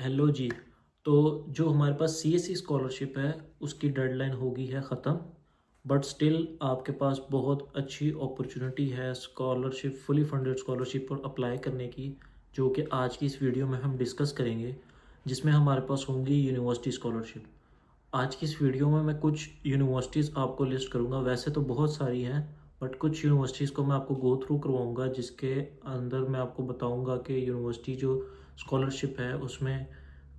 Hello जी। तो जो हमारे पास सीएससी स्कॉलरशिप है उसकी डेडलाइन हो गई है ख़त्म, बट स्टिल आपके पास बहुत अच्छी अपॉर्चुनिटी है स्कॉलरशिप, फुली फंडेड स्कॉलरशिप पर अप्लाई करने की, जो कि आज की इस वीडियो में हम डिस्कस करेंगे, जिसमें हमारे पास होंगी यूनिवर्सिटी स्कॉलरशिप। आज की इस वीडियो में मैं कुछ यूनिवर्सिटीज़ आपको लिस्ट करूँगा, वैसे तो बहुत सारी हैं, बट कुछ यूनिवर्सिटीज़ को मैं आपको गो थ्रू करवाऊँगा, जिसके अंदर मैं आपको बताऊँगा कि यूनिवर्सिटी जो स्कॉलरशिप है उसमें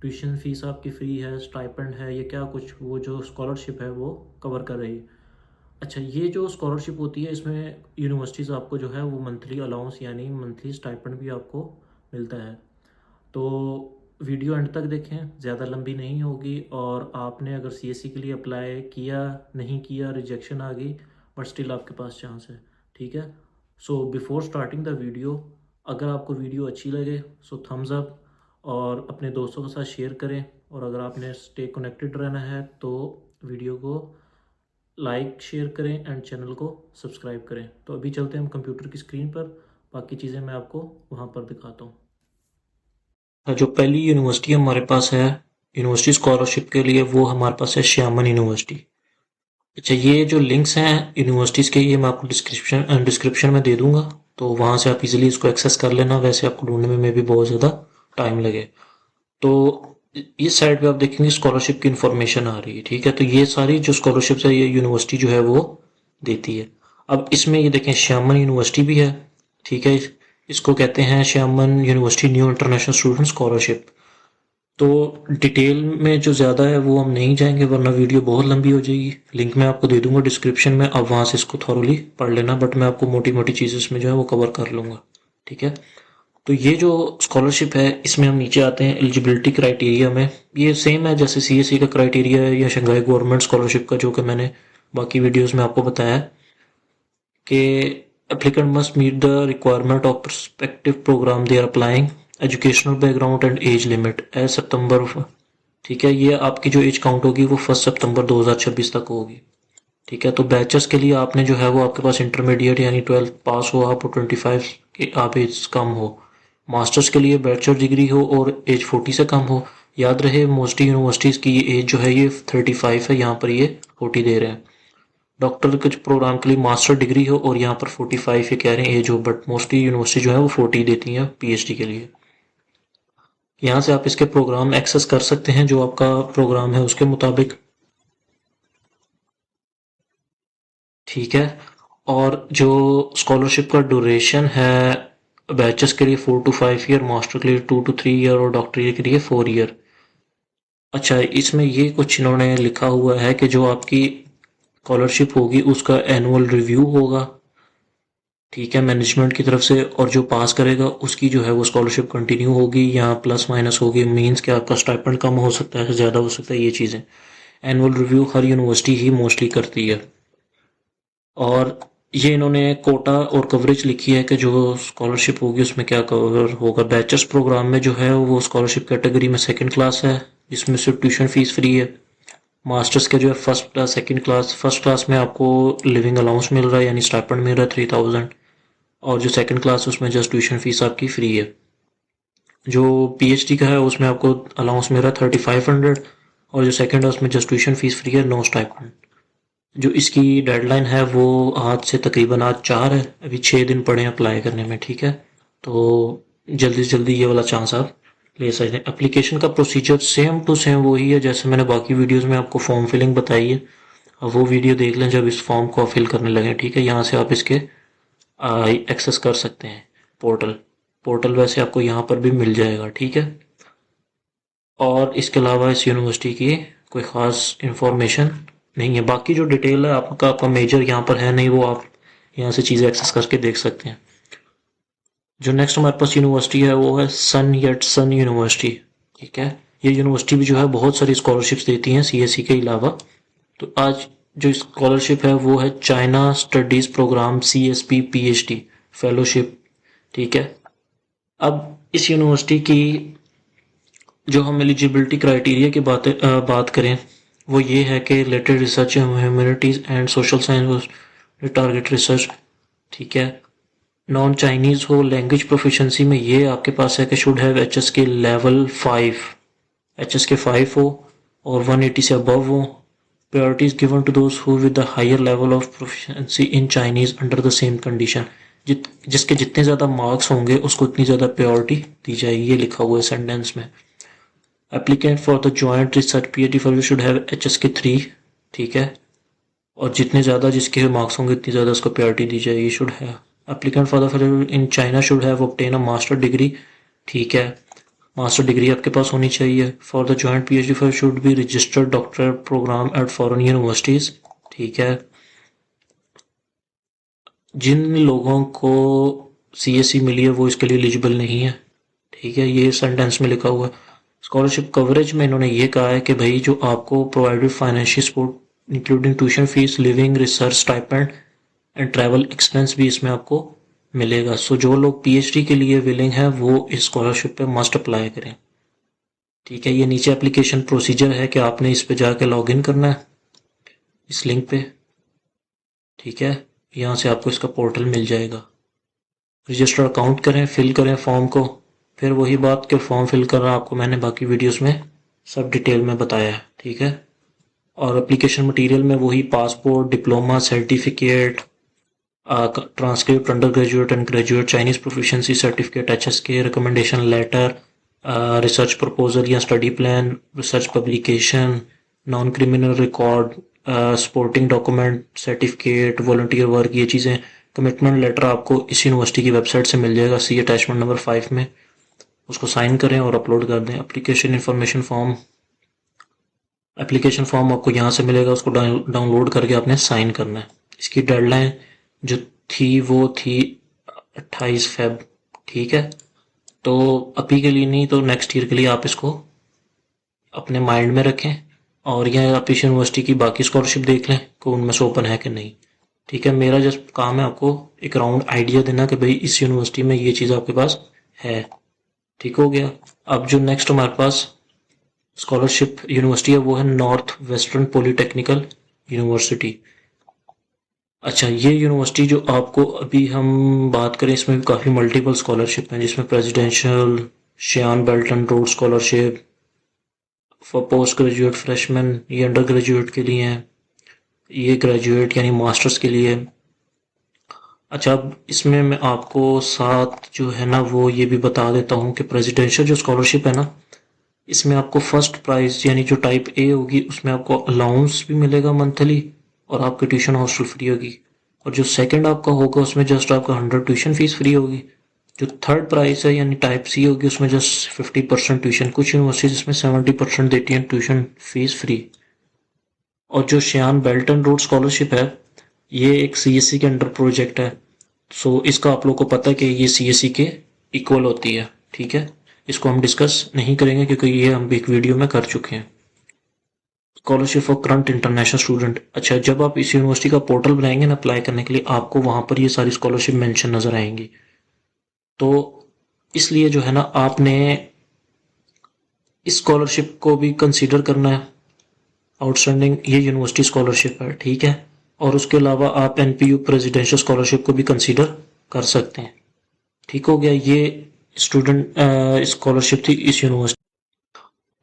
ट्यूशन फ़ीस आपकी फ्री है, स्टाइपेंड है, ये क्या कुछ वो जो स्कॉलरशिप है वो कवर कर रही है। अच्छा, ये जो स्कॉलरशिप होती है इसमें यूनिवर्सिटीज़ आपको जो है वो मंथली अलाउंस यानी मंथली स्टाइपेंड भी आपको मिलता है। तो वीडियो एंड तक देखें, ज़्यादा लंबी नहीं होगी। और आपने अगर सीएससी के लिए अप्लाई किया, नहीं किया, रिजेक्शन आ गई, बट स्टिल आपके पास चांस है। ठीक है। So before starting the video, अगर आपको वीडियो अच्छी लगे सो थम्स अप और अपने दोस्तों के साथ शेयर करें। और अगर आपने स्टे कनेक्टेड रहना है तो वीडियो को लाइक शेयर करें एंड चैनल को सब्सक्राइब करें। तो अभी चलते हैं हम कंप्यूटर की स्क्रीन पर, बाकी चीज़ें मैं आपको वहाँ पर दिखाता हूँ। जो पहली यूनिवर्सिटी हमारे पास है यूनिवर्सिटी स्कॉलरशिप के लिए, वो हमारे पास है श्यामन यूनिवर्सिटी। अच्छा, ये जो लिंक्स हैं यूनिवर्सिटीज़ के, ये मैं आपको डिस्क्रिप्शन में दे दूंगा, तो वहाँ से आप इजीली इसको एक्सेस कर लेना। वैसे आपको ढूंढने में भी बहुत ज़्यादा टाइम लगे। तो इस साइड पे आप देखेंगे स्कॉलरशिप की इन्फॉर्मेशन आ रही है। ठीक है, तो ये सारी जो स्कॉलरशिप्स है ये यूनिवर्सिटी जो है वो देती है। अब इसमें ये देखें श्यामन यूनिवर्सिटी भी है। ठीक है, इसको कहते हैं Xiamen university new international student scholarship. तो डिटेल में जो ज़्यादा है वो हम नहीं जाएंगे, वरना वीडियो बहुत लंबी हो जाएगी। लिंक मैं आपको दे दूंगा डिस्क्रिप्शन में, अब वहाँ से इसको थॉरोली पढ़ लेना, बट मैं आपको मोटी मोटी चीज़ें इसमें जो है वो कवर कर लूँगा। ठीक है, तो ये जो स्कॉलरशिप है इसमें हम नीचे आते हैं एलिजिबिलिटी क्राइटेरिया में। ये सेम है जैसे सीएससी का क्राइटेरिया है या शंघाई गवर्नमेंट स्कॉलरशिप का, जो कि मैंने बाकी वीडियोस में आपको बताया है कि applicant must meet the requirement of prospective programme they are applying, educational background and age limit as सितंबर। ठीक है, ये आपकी जो एज काउंट होगी वो 1 सितंबर 2026 तक होगी। ठीक है, तो बैचलर्स के लिए आपने जो है वो आपके पास इंटरमीडिएट यानी 12th पास हो आप, 25 के आप एज कम हो। मास्टर्स के लिए बैचलर डिग्री हो और एज 40 से कम हो। याद रहे मोस्टली यूनिवर्सिटीज़ की ये एज जो है ये 35 है, यहाँ पर ये 40 दे रहे हैं। डॉक्टर के प्रोग्राम के लिए मास्टर डिग्री हो और यहाँ पर 45 ये कह रहे हैं एज हो, बट मोस्टली यूनिवर्सिटी जो है वो 40 देती हैं पीएचडी के लिए। यहाँ से आप इसके प्रोग्राम एक्सेस कर सकते हैं जो आपका प्रोग्राम है उसके मुताबिक। ठीक है, और जो स्कॉलरशिप का ड्यूरेशन है बैचलर्स के लिए 4 to 5 ईयर, मास्टर के लिए 2 to 3 ईयर और डॉक्टरी के लिए 4 ईयर। अच्छा, इसमें ये कुछ इन्होंने लिखा हुआ है कि जो आपकी स्कॉलरशिप होगी उसका एनुअल रिव्यू होगा। ठीक है, मैनेजमेंट की तरफ से, और जो पास करेगा उसकी जो है वो स्कॉलरशिप कंटिन्यू होगी या प्लस माइनस होगी। मींस कि आपका स्टाइपेंड कम हो सकता है, ज़्यादा हो सकता है, ये चीज़ें एनुअल रिव्यू हर यूनिवर्सिटी ही मोस्टली करती है। और ये इन्होंने कोटा और कवरेज लिखी है कि जो स्कॉलरशिप होगी उसमें क्या कवर होगा। बैचलर्स प्रोग्राम में जो है वो स्कॉलरशिप कैटेगरी में सेकंड क्लास है, जिसमें सिर्फ ट्यूशन फीस फ्री है। मास्टर्स के जो है first class, second class, first class में आपको लिविंग अलाउंस मिल रहा है यानी स्टाइपेंड मिल रहा है 3000, और जो सेकंड क्लास उसमें जस्ट ट्यूशन फीस आपकी फ्री है। जो पीएचडी का है उसमें आपको अलाउंस मिल रहा है 3500, और जो सेकंड है उसमें जस्ट ट्यूशन फीस फ्री है, नो स्टाइपेंड। जो इसकी डेडलाइन है वो आज से तकरीबन आज 4 है, अभी 6 दिन पड़े हैं अप्लाई करने में। ठीक है, तो जल्दी से जल्दी ये वाला चांस आप ले सकते हैं। एप्लीकेशन का प्रोसीजर सेम टू सेम वही है जैसे मैंने बाकी वीडियोस में आपको फॉर्म फिलिंग बताई है। अब वो वीडियो देख लें जब इस फॉर्म को फिल करने लगे। ठीक है, यहाँ से आप इसके एक्सेस कर सकते हैं पोर्टल। पोर्टल वैसे आपको यहाँ पर भी मिल जाएगा। ठीक है, और इसके अलावा इस यूनिवर्सिटी की कोई ख़ास इंफॉर्मेशन नहीं है। बाकी जो डिटेल है आपका मेजर यहाँ पर है नहीं, वो आप यहाँ से चीज़ें एक्सेस करके देख सकते हैं। जो नेक्स्ट हमारे पास यूनिवर्सिटी है वो है सन येट सन यूनिवर्सिटी। ठीक है, ये यूनिवर्सिटी भी जो है बहुत सारी स्कॉलरशिप्स देती हैं सीएससी के अलावा। तो आज जो स्कॉलरशिप है वो है China studies programme CSP PhD fellowship. ठीक है, अब इस यूनिवर्सिटी की जो हम एलिजिबिलिटी क्राइटेरिया की बात करें वो ये है कि related research humanities and social science target research. ठीक है, नॉन चाइनीज़ हो। लैंग्वेज प्रोफिशेंसी में ये आपके पास है कि शुड हैव HS के लेवल 5। HSK 5 हो और 180 से अबव हो। Priority is given to those who with the higher level of proficiency in Chinese under the same condition। जिसके जितने ज़्यादा मार्क्स होंगे उसको उतनी ज़्यादा प्रायोरिटी दी जाएगी, ये लिखा हुआ है सेंटेंस में। Applicant for the joint research PhD for should have HSK 3, ठीक है, और जितने ज़्यादा जिसके मार्क्स होंगे उतनी ज़्यादा उसको प्रायोरिटी दी जाएगी। शुड है applicant for the fellowship in China should have obtain a master degree, ठीक है, मास्टर डिग्री आपके पास होनी चाहिए। For the joint PhD for should be registered doctor programme at foreign universities, ठीक है। जिन लोगों को CSE मिली है वो इसके लिए एलिजिबल नहीं है, ठीक है, ये सेंटेंस में लिखा हुआ है। स्कॉलरशिप कवरेज में इन्होंने ये कहा है कि भाई जो आपको provided financial support including tuition fees, living, research stipend and travel expense भी इसमें आपको मिलेगा। सो जो लोग PhD के लिए विलिंग है वो इस स्कॉलरशिप पे मस्ट अप्लाई करें, ठीक है। ये नीचे एप्लीकेशन प्रोसीजर है कि आपने इस पे जाके लॉग इन करना है इस लिंक पे, ठीक है। यहाँ से आपको इसका पोर्टल मिल जाएगा। रजिस्टर अकाउंट करें, फिल करें फॉर्म को। फिर वही बात कि फॉर्म फिल करना आपको मैंने बाकी वीडियोस में सब डिटेल में बताया है, ठीक है। और एप्लीकेशन मटेरियल में वही passport, diploma, certificate, transcript, undergraduate and graduate Chinese proficiency certificate, HSK recommendation letter, research proposal या study plan, research publication, non criminal record, supporting document, certificate, volunteer work, ये चीज़ें, कमिटमेंट लेटर आपको इस university की website से मिल जाएगा, सी attachment number 5 में। उसको साइन करें और अपलोड कर दें। Application information form, application form आपको यहाँ से मिलेगा, उसको डाउनलोड करके आपने साइन करना है। इसकी डेडलाइन जो थी वो थी 28 फेब, ठीक है। तो अभी के लिए नहीं तो नेक्स्ट ईयर के लिए आप इसको अपने माइंड में रखें और यह आप इस यूनिवर्सिटी की बाकी स्कॉलरशिप देख लें कि उनमें से ओपन है कि नहीं, ठीक है। मेरा जस्ट काम है आपको एक राउंड आइडिया देना कि भाई इस यूनिवर्सिटी में ये चीज़ आपके पास है, ठीक हो गया। अब जो नेक्स्ट हमारे पास स्कॉलरशिप यूनिवर्सिटी है वो है नॉर्थ वेस्टर्न पॉलीटेक्निकल यूनिवर्सिटी। अच्छा, ये यूनिवर्सिटी जो आपको अभी हम बात करें इसमें भी काफ़ी मल्टीपल स्कॉलरशिप हैं, जिसमें presidential, Xian belt and road scholarship for postgraduate freshman, ये अंडर ग्रेजुएट के लिए हैं, ये ग्रेजुएट यानी मास्टर्स के लिए। अच्छा, अब इसमें मैं आपको साथ जो है ना वो ये भी बता देता हूँ कि प्रेसिडेंशियल जो स्कॉलरशिप है ना, इसमें आपको फर्स्ट प्राइज यानी जो टाइप A होगी उसमें आपको अलाउंस भी मिलेगा मंथली और आपकी ट्यूशन हॉस्टल फ्री होगी। और जो सेकंड आपका होगा उसमें जस्ट आपका 100 ट्यूशन फीस फ्री होगी। जो थर्ड प्राइस है यानी टाइप C होगी उसमें जस्ट 50% ट्यूशन, कुछ यूनिवर्सिटीज इसमें 70% देती हैं ट्यूशन फीस फ्री। और जो श्यान बेल्टन रोड स्कॉलरशिप है ये एक CSE के अंडर प्रोजेक्ट है। सो इसका आप लोग को पता है कि ये CSE के इक्वल होती है, ठीक है। इसको हम डिस्कस नहीं करेंगे क्योंकि ये हम एक वीडियो में कर चुके हैं। Scholarship for current international student. अच्छा, जब आप इस यूनिवर्सिटी का पोर्टल बनाएंगे ना अप्लाई करने के लिए, आपको वहां पर ये सारी स्कॉलरशिप मेंशन नजर आएंगी। तो इसलिए जो है ना आपने इस स्कॉलरशिप को भी कंसीडर करना है। आउटस्टैंडिंग ये यूनिवर्सिटी स्कॉलरशिप है, ठीक है। और उसके अलावा आप NPU प्रेसिडेंशियल स्कॉलरशिप को भी कंसीडर कर सकते हैं, ठीक हो गया। ये स्टूडेंट स्कॉलरशिप थी इस यूनिवर्सिटी।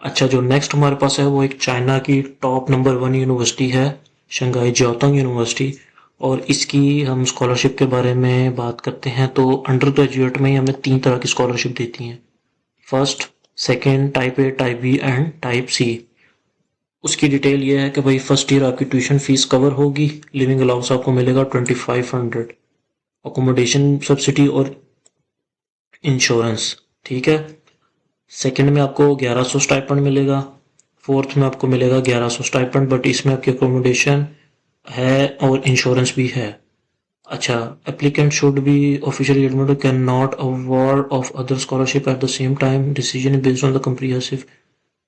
अच्छा, जो नेक्स्ट हमारे पास है वो एक चाइना की टॉप नंबर 1 यूनिवर्सिटी है, शंघाई जिओतोंग यूनिवर्सिटी। और इसकी हम स्कॉलरशिप के बारे में बात करते हैं तो अंडर ग्रेजुएट में ही हमें 3 तरह की स्कॉलरशिप देती हैं, first, second, type A, type B and type C। उसकी डिटेल ये है कि भाई फर्स्ट ईयर आपकी ट्यूशन फीस कवर होगी, लिविंग अलाउंस आपको मिलेगा 2500, अकोमोडेशन सब्सिडी और इंश्योरेंस, ठीक है। सेकंड में आपको 1100 स्टाइपेंड मिलेगा, फोर्थ में आपको मिलेगा 1100 स्टाइपेंड बट इसमें आपकी अकोमोडेशन है और इंश्योरेंस भी है। अच्छा, applicant should be officially admitted, can not award of other scholarship at the same time, decision is based on the comprehensive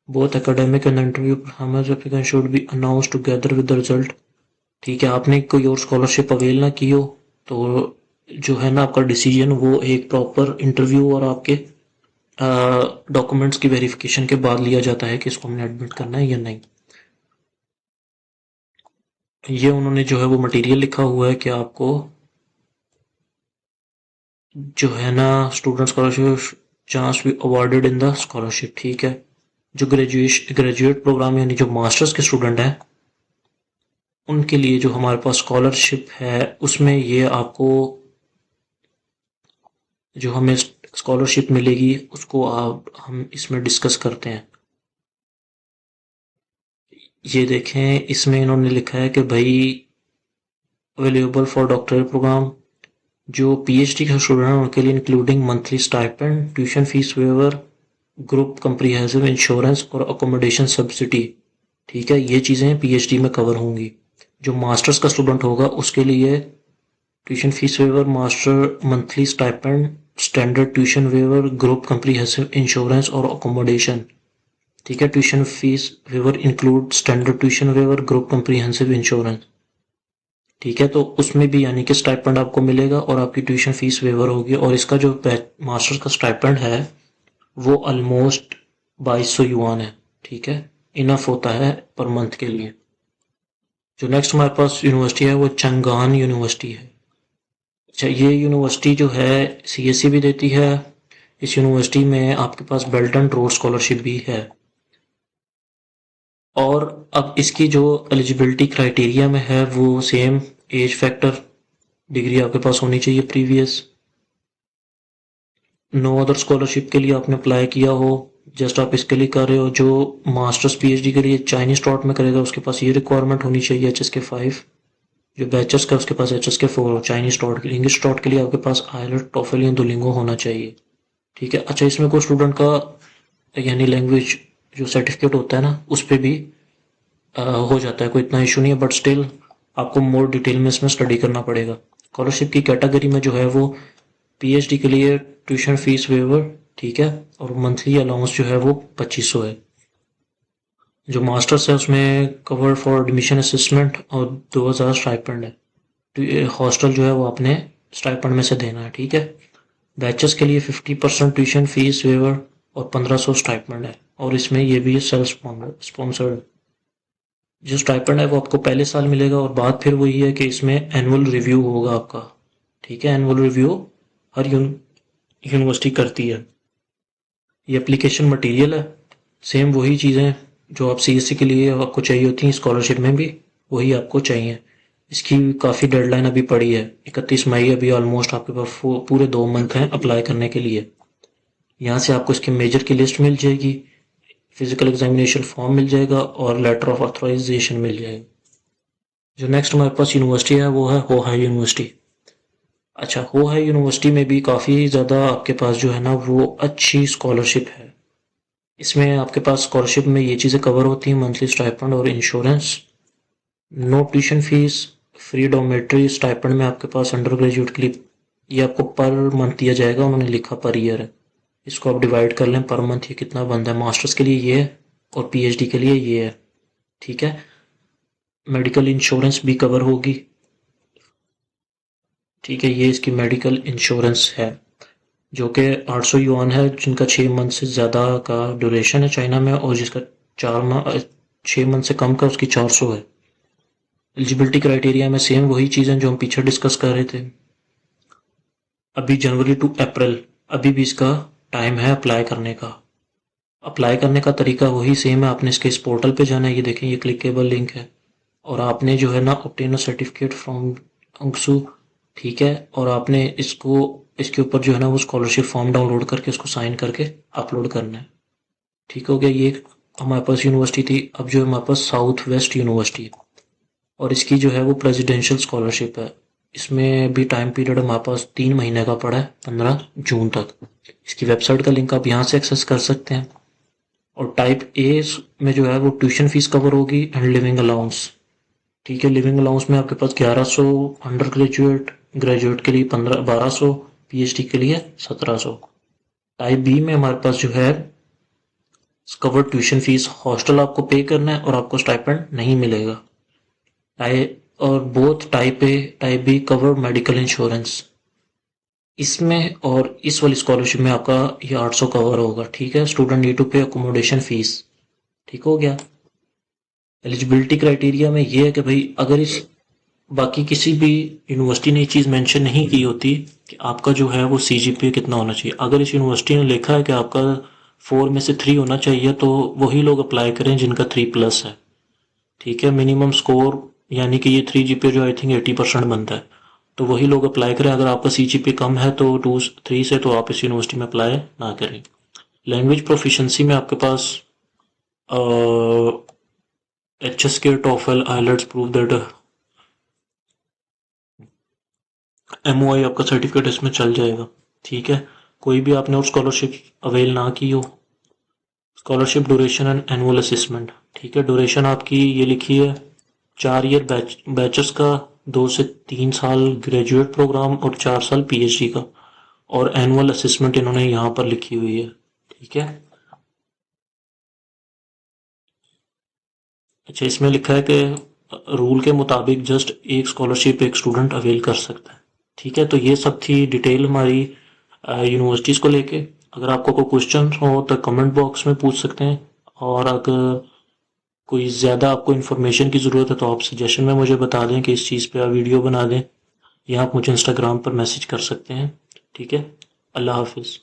both academic and interview performance, applicant should be announced together with the result, ठीक है। आपने कोई और scholarship avail ना की हो तो जो है ना आपका डिसीजन वो एक प्रॉपर इंटरव्यू और आपके डॉक्यूमेंट्स की वेरिफिकेशन के बाद लिया जाता है कि इसको हमने एडमिट करना है या नहीं। ये उन्होंने जो है वो मटेरियल लिखा हुआ है कि आपको जो है ना student scholarship chance be awarded in the scholarship, ठीक है। जो ग्रेजुएट प्रोग्राम यानी जो मास्टर्स के स्टूडेंट हैं उनके लिए जो हमारे पास स्कॉलरशिप है उसमें ये आपको जो हमें स्कॉलरशिप मिलेगी उसको हम इसमें डिस्कस करते हैं। ये देखें, इसमें इन्होंने लिखा है कि भाई अवेलेबल फॉर डॉक्टरल प्रोग्राम, जो पीएचडी के स्टूडेंट हैं उनके लिए including monthly stipend, tuition fees waiver, group comprehensive insurance और अकोमोडेशन सब्सिडी। ठीक है, ये चीज़ें पीएचडी में कवर होंगी। जो मास्टर्स का स्टूडेंट होगा उसके लिए tuition fees waiver, master monthly stipend, standard tuition waiver, group comprehensive insurance और अकोमोडेशन। ठीक है, tuition fees waiver include standard tuition waiver, group comprehensive insurance. ठीक है, तो उसमें भी यानी कि स्टाइपेंड आपको मिलेगा और आपकी ट्यूशन फीस वेवर होगी। और इसका जो मास्टर्स का स्टाइपेंड है वो ऑलमोस्ट 2200 युआन है। ठीक है, इनफ होता है पर मंथ के लिए। जो नेक्स्ट हमारे पास यूनिवर्सिटी है वो चंगान यूनिवर्सिटी है। अच्छा, ये यूनिवर्सिटी जो है सीएससी भी देती है। इस यूनिवर्सिटी में आपके पास बेल्ट एंड रोड स्कॉलरशिप भी है। और अब इसकी जो एलिजिबिलिटी क्राइटेरिया में है वो सेम एज फैक्टर, डिग्री आपके पास होनी चाहिए प्रीवियस, नो अदर स्कॉलरशिप के लिए आपने अप्लाई किया हो, जस्ट आप इसके लिए कर रहे हो। जो मास्टर्स पीएचडी के लिए चाइनीज स्टॉट में करेगा उसके पास ये रिक्वायरमेंट होनी चाहिए HSK 5। जो बैचलर्स का उसके पास HSK 4 हो। चाइनीज स्टॉट के लिए, इंग्लिश स्टॉट के लिए आपके पास आइलेट, टोफल या दुलिंगो होना चाहिए। ठीक है। अच्छा, इसमें कोई स्टूडेंट का यानी लैंग्वेज जो सर्टिफिकेट होता है ना उस पर भी हो जाता है, कोई इतना इशू नहीं है, बट स्टिल आपको मोर डिटेल में इसमें स्टडी करना पड़ेगा। स्कॉलरशिप की कैटेगरी में जो है वो पीएचडी के लिए ट्यूशन फीस वेवर, ठीक है, और मंथली अलाउंस जो है वो 2500 है। जो मास्टर्स है उसमें कवर फॉर एडमिशन असिस्टेंट और 2000 स्टाइपेंड है। तो हॉस्टल जो है वो आपने स्टाइपेंड में से देना है। ठीक है। बैचेस के लिए 50% ट्यूशन फीस वेवर और 1500 स्टाइपेंड है, और इसमें ये भी सेल्फ स्पॉन्सर्ड। जो स्टाइपेंड है वो आपको पहले साल मिलेगा, और बात फिर वही है कि इसमें एनुअल रिव्यू होगा आपका। ठीक है, एनुअल रिव्यू हर यूनिवर्सिटी करती है। ये एप्लीकेशन मटेरियल है, सेम वही चीज़ें जो आप सीएससी के लिए आपको चाहिए होती हैं स्कॉलरशिप में भी वही आपको चाहिए। इसकी काफ़ी डेडलाइन अभी पड़ी है 31 मई। अभी ऑलमोस्ट आपके पास पूरे 2 मंथ हैं अप्लाई करने के लिए। यहाँ से आपको इसके मेजर की लिस्ट मिल जाएगी, फिजिकल एग्जामिनेशन फॉर्म मिल जाएगा और लेटर ऑफ ऑथराइजेशन मिल जाएगा। जो नेक्स्ट हमारे पास यूनिवर्सिटी है वो है होहाई यूनिवर्सिटी। अच्छा, होहाई यूनिवर्सिटी में भी काफ़ी ज़्यादा आपके पास जो है ना वो अच्छी स्कॉलरशिप है। इसमें आपके पास स्कॉलरशिप में ये चीज़ें कवर होती हैं, मंथली स्टाइपेंड और insurance, no tuition fees, free dormitory. Stipend में आपके पास अंडर ग्रेजुएट के लिए ये आपको पर मंथ दिया जाएगा, उन्होंने लिखा पर ईयर है, इसको आप डिवाइड कर लें पर मंथ ये कितना बनता है। मास्टर्स के लिए ये है और पीएचडी के लिए ये है। ठीक है। मेडिकल इंश्योरेंस भी कवर होगी। ठीक है, ये इसकी मेडिकल इंश्योरेंस है जो कि 800 युआन है, जिनका 6 मंथ से ज़्यादा का ड्यूरेशन है चाइना में, और जिसका 6 मंथ से कम का उसकी 400 है। एलिजिबिलिटी क्राइटेरिया में सेम वही चीज़ें जो हम पीछे डिस्कस कर रहे थे। अभी जनवरी टू अप्रैल अभी भी इसका टाइम है अप्लाई करने का। अप्लाई करने का तरीका वही सेम है, आपने इसके इस पोर्टल पे जाना है, ये देखें ये क्लिकेबल लिंक है, और आपने जो है ना ऑब्टेन अ सर्टिफिकेट फ्रॉम अंगसू। ठीक है, और आपने इसको इसके ऊपर जो है ना वो स्कॉलरशिप फॉर्म डाउनलोड करके उसको साइन करके अपलोड करना है। ठीक हो गया। ये हमारे पास यूनिवर्सिटी थी। अब जो है हमारे पास साउथ वेस्ट यूनिवर्सिटी है, और इसकी जो है वो प्रेसिडेंशियल स्कॉलरशिप है। इसमें भी टाइम पीरियड हमारे पास 3 महीने का पड़ा है, 15 जून तक। इसकी वेबसाइट का लिंक आप यहाँ से एक्सेस कर सकते हैं। और टाइप ए में जो है वो ट्यूशन फीस कवर होगी एंड लिविंग अलाउंस। ठीक है, लिविंग अलाउंस में आपके पास 1100, अंडर ग्रेजुएट के लिए 1200, पीएचडी के लिए 1700। टाइप बी में हमारे पास जो है कवर ट्यूशन फीस, हॉस्टल आपको पे करना है और आपको स्टाइपेंड नहीं मिलेगा। और both type A type B cover medical insurance. इसमें और इस वाली स्कॉलरशिप में आपका ये 800 कवर होगा। ठीक है, स्टूडेंट नीड टू पे अकोमोडेशन फीस। ठीक हो गया। एलिजिबिलिटी क्राइटेरिया में ये है कि भाई अगर इस बाकी किसी भी यूनिवर्सिटी ने ये चीज़ मेंशन नहीं की होती कि आपका जो है वो CGPA कितना होना चाहिए। अगर इस यूनिवर्सिटी ने लिखा है कि आपका 4 में से 3 होना चाहिए, तो वही लोग अप्लाई करें जिनका 3+ है। ठीक है, मिनिमम स्कोर यानी कि ये 3 GPA जो आई थिंक 80% बनता है, तो वही लोग अप्लाई करें। अगर आपका CGPA कम है तो 2-3 से, तो आप इस यूनिवर्सिटी में अप्लाई ना करें। लैंग्वेज प्रोफिशेंसी में आपके पास HSK, TOEFL, IELTS prove that, MOI आपका सर्टिफिकेट इसमें चल जाएगा। ठीक है, कोई भी आपने और स्कॉलरशिप अवेल ना की हो। Scholarship duration and annual assessment. ठीक है, ड्यूरेशन आपकी ये लिखी है 4 ईयर बैचेस का, 2 से 3 साल ग्रेजुएट प्रोग्राम और 4 साल PhD का, और एनुअल असेसमेंट इन्होंने यहाँ पर लिखी हुई है। ठीक है, अच्छा इसमें लिखा है कि रूल के मुताबिक जस्ट एक स्कॉलरशिप एक स्टूडेंट अवेल कर सकता है। ठीक है, तो ये सब थी डिटेल हमारी यूनिवर्सिटीज़ को लेके। अगर आपको कोई क्वेश्चन हो तो कमेंट बॉक्स में पूछ सकते हैं, और अगर कोई ज़्यादा आपको इन्फॉर्मेशन की ज़रूरत है तो आप सजेशन में मुझे बता दें कि इस चीज़ पे आप वीडियो बना दें, या आप मुझे इंस्टाग्राम पर मैसेज कर सकते हैं। ठीक है, अल्लाह हाफिज़।